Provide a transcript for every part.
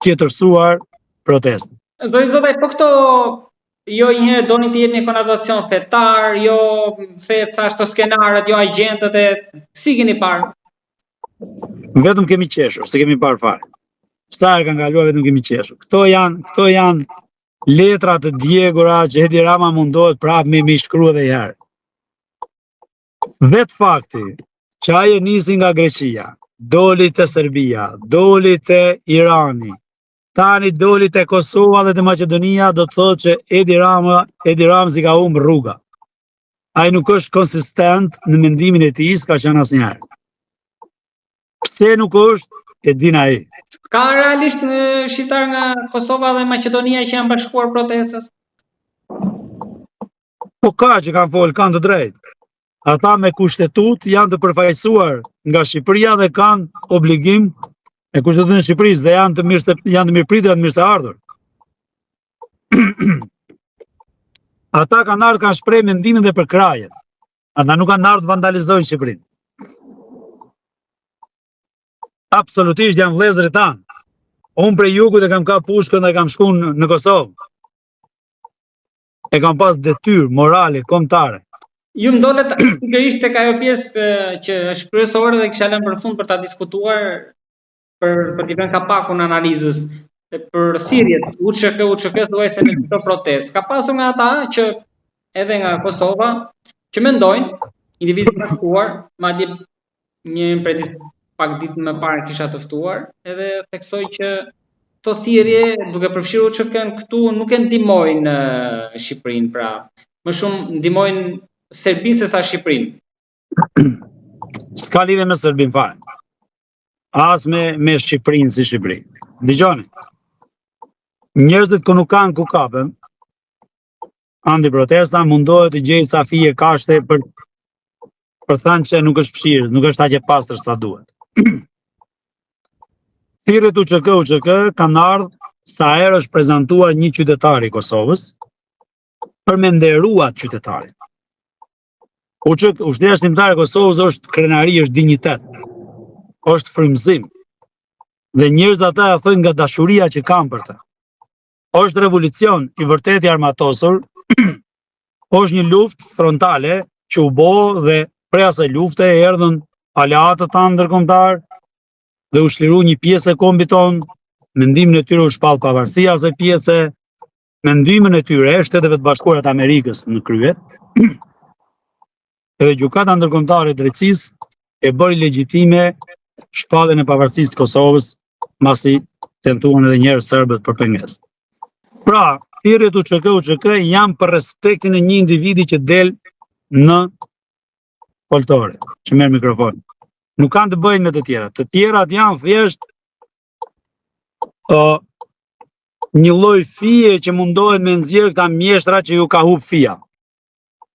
tjetërsuar protestën. Zotaj, po këto jo njëherë doni të jepni konotacion fetar, jo thashtë të skenarët, jo agentët e si keni parë? Vetëm kemi qeshur, se kemi parë fare. Sa herë kanë kaluar vetëm kemi qeshur. Këto janë letra të djegura që Edi Rama mundohet prapë me shkruar edhe një herë. Vetë fakti që ajo nisi nga Greqia, doli te Serbia, doli te Irani, tani doli te Kosova dhe te Maqedonia, do të thotë që Edi Ramzi ka humbur rruga. Ai nuk është konsistent në mendimin e tij, s'ka qenë asnjëherë. Pse nuk është, e din ai. Ka realisht shqiptar nga Kosova dhe Maqedonia që janë bashkuar protestës? Po ka që kanë folë, kanë të drejtë. Ata me kushtetut janë të përfaqësuar nga Shqipëria dhe kanë obligim e kushtetutën e Shqipërisë dhe janë të mirëpritur dhe të mirëseardhur. Ata kanë ardhur, kanë shprehë mendimin dhe për krajen. Ata nuk kanë ardhur të vandalizojnë Shqipërinë. Absolutisht janë vëllezërit tanë. Unë prej jugut e kam ka pushkën dhe kam shku në Kosovë. E kam pas detyrë morale, kombëtare. Ju më dolet sigurisht tek ajo pjesë që është kryesore dhe kisha lënë për fund për ta diskutuar për t'i vënë kapakun analizës për thirrjet UÇK thuajse në këto protestë. Ka pasur nga ata që edhe nga Kosova që mendojnë individë të ftuar, madje një prej pak ditë më parë kisha të ftuar, edhe theksoi që këto thirrje duke përfshirë UÇK-n këtu nuk e ndihmojnë Shqipërinë, pra më shumë ndihmojnë Serbinë se sa Shqipërinë. S'ka lidhje me Serbinë fare. As me Shqipërinë si Shqipëri. Dëgjoni. Njerëzit që nuk kanë ku kapen, antiprotesta mundohet të gjejë sa fije kashte për thënë që nuk është fshirë, nuk është aq e pastër sa duhet. Thirrjet UÇK kanë ardhur sa herë është prezantuar një qytetar i Kosovës për me nderuar qytetarin. Ushtria shqiptare e Kosovës është krenari, është dinjitet, është frymëzim. Dhe njerëzit ata e thojnë nga dashuria që kanë për të. Është revolucion i vërtet i armatosur, është një luftë frontale që u bë dhe prej asaj lufte erdhën aleatët tanë ndërkombëtar dhe u shliru një pjesë e kombit tonë, mendimin e tyre u shpall pavarësia asaj pjese, mendimin e tyre e Shteteve të Bashkuara të Amerikës në krye. Edhe gjykata ndërkombëtare e drejtësisë e bëri legjitime shpalljen e pavarësisë të Kosovës, masi tentuan edhe një herë serbët për pengesë. Pra, thirrjet UÇK janë për respektin e një individi që del në foltore, që merr mikrofon. Nuk kanë të bëjnë me të tjerat. Të tjerat janë thjesht një lloj fije që mundohet me nxjerr këta mjeshtra që ju ka humb fija.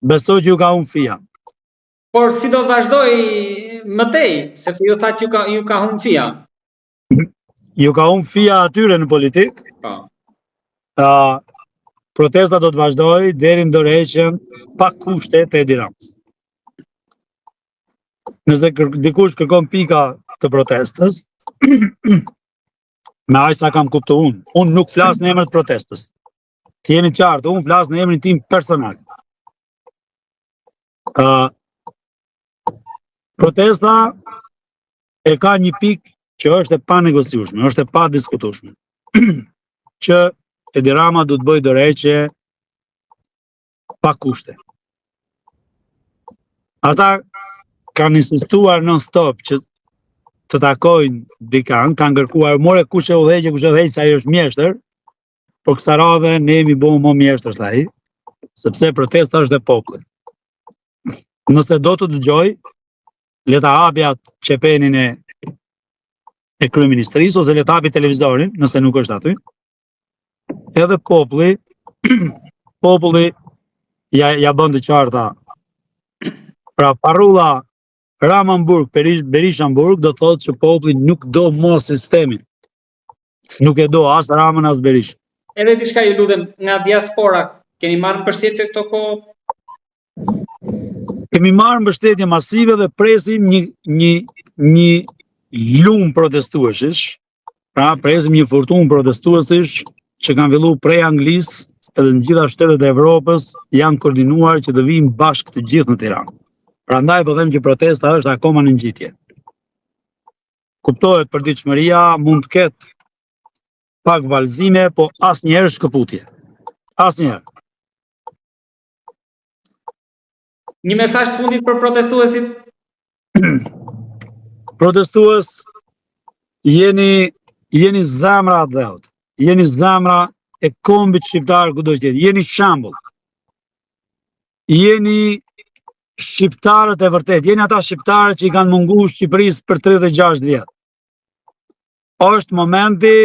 Besoj që ju ka humb fija. Por si do vazhdoj mëtej, sepse ju thatë ju ka humb fija. Ju ka humb fija atyre në politik. Protesta do të vazhdoj deri në dorëheqjen pa kushte të Edi Ramës. Nëse dikush kërkon pika të protestës, me aq sa kam kuptuar unë nuk flas në emër të protestës. Të jeni qartë, unë flas në emrin tim personal. Protesta e ka një pikë që është e panegociueshme, është e padiskutueshme. Që Edi Rama do të bëjë dorëheqje pa kushte. Ata kanë insistuar non-stop që të takojnë dikan, kanë kërkuar more kush e udhëheq sa ai është mjeshtër, por kësaj radhe ne jemi bëu më mjeshtër se ai, sepse protesta është e popullit. Nëse do të dëgjoj, le ta hapi atë qepenin e kryeministrisë ose le ta hapi televizorin, nëse nuk është aty. Edhe populli ja bën të qarta. Pra parrulla Ramanburg, Berishamburg do thotë që populli nuk do më sistemin. Nuk e do as Ramën as Berishën. Edhe diçka ju lutem, nga diaspora, keni marrë mbështetje këto kohë? Kemi marrë mbështetje masive dhe presim një lum protestuesish Pra, presim një furtunë protestuesish që kanë filluar prej Anglisë edhe në gjitha shtetet e Evropës janë koordinuar që të vijnë bashkë të gjithë në Tiranë. Prandaj po them që protesta është akoma në ngjitje. Kuptohet përditshmëria, mund të ketë pak vallëzime, po asnjëherë shkëputje. Asnjëherë. Një mesazh të fundit për protestuesit? Protestues, jeni zemra e dheut. Jeni zemra e kombit shqiptar kudo që jeni. Jeni shembull. Jeni shqiptarët e vërtet. Jeni ata shqiptarët që i kanë munguar Shqipërisë për 36 vjet. Është momenti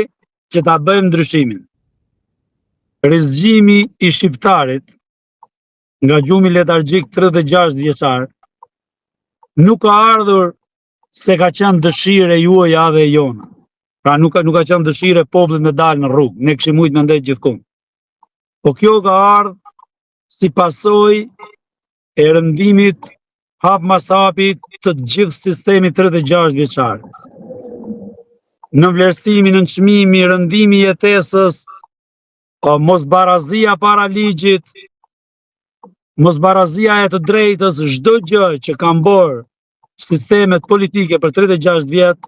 që ta bëjmë ndryshimin. Rizgjimi i shqiptarit nga gjumi letargjik 36 vjeçar nuk ka ardhur se ka qenë dëshire juaja dhe jona. Pra nuk ka qenë dëshire popullit me dalë në rrugë, ne kishim mujt me ndaj gjithkund. Po kjo ka ardhur si pasojë e rëndimit hap mas hapi të gjithë sistemit 36 vjeçar. Në vlerësimi, në çmimi, rëndimi i jetesës, mosbarazia para ligjit, mosbarazia e të drejtës, çdo gjë që kanë bërë sistemet politike për 36 vjet,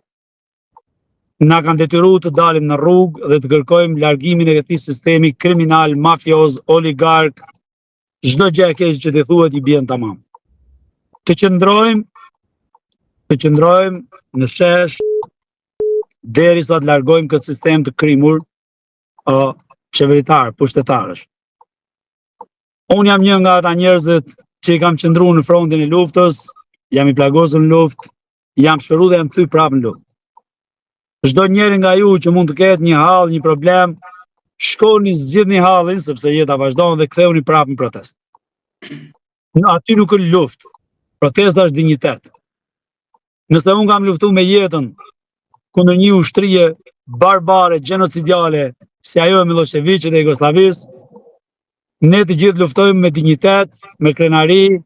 na kanë detyruar të dalim në rrugë dhe të kërkojmë largimin e këtij sistemi kriminal, mafioz, oligark, çdo gjë e keq që ti thuhet i bën tamam. Të qëndrojmë në shesh derisa të largojmë këtë sistem të krimur qeveritar, pushtetarësh. Unë jam një nga ata njerëzit që i kam qëndruar në frontin e luftës, jam i plagosur në luftë, jam shëruar dhe jam kthy prapë në luftë. Çdo njeri nga ju që mund të ketë një hall, një problem, shkoni zgjidhni hallin sepse jeta vazhdon dhe ktheuni prapë në protestë. Aty nuk është luftë. Protesta është dinjitet. Nëse unë kam luftuar me jetën kundër një ushtrie barbare, genocidiale, si ajo e Miloševićit dhe Jugosllavisë, ne të gjithë luftojmë me dinjitet, me krenari,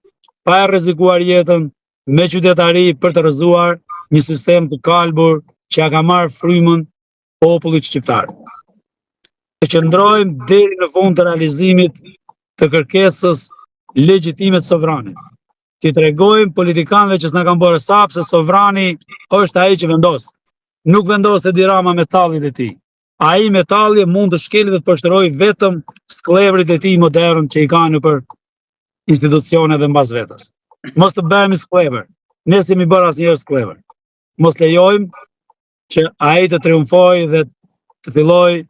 pa e rrezikuar jetën, me qytetari për të rrëzuar një sistem të kalbur që ja ka marrë frymën popullit shqiptar. Të qëndrojmë deri në fund të realizimit të kërkesës legjitime të sovranit. Të tregojmë politikanëve që s'na kanë bërë sap se sovrani është ai që vendos. Nuk vendos Edi Rama metallit e tij. Ai metalli mund të shkelë dhe të përshërojë vetëm sklevrit e tij modern që i ka nëpër institucione dhe mbas vetës. Mos të bëhemi sklever. Ne s'jemi bërë asnjëherë sklever. Mos lejojmë që ai të triumfojë dhe të fillojë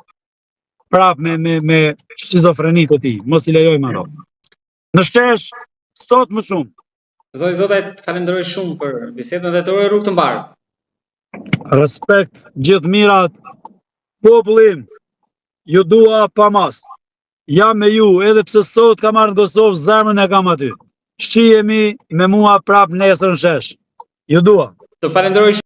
prapë me shizofrenitë e tij. Mos i lejojmë ato. Në shesh sot më shumë. Zotaj, falenderoj shumë për bisedën dhe të uroj rrugë të mbarë. Respekt, gjithë mirat, popullim, ju dua pa mas. Jam me ju, edhe pse sot kam marrë në Kosovë, zemrën e kam aty. Shihemi me mua prapë nesër në shesh. Ju dua. Të falenderoj shumë.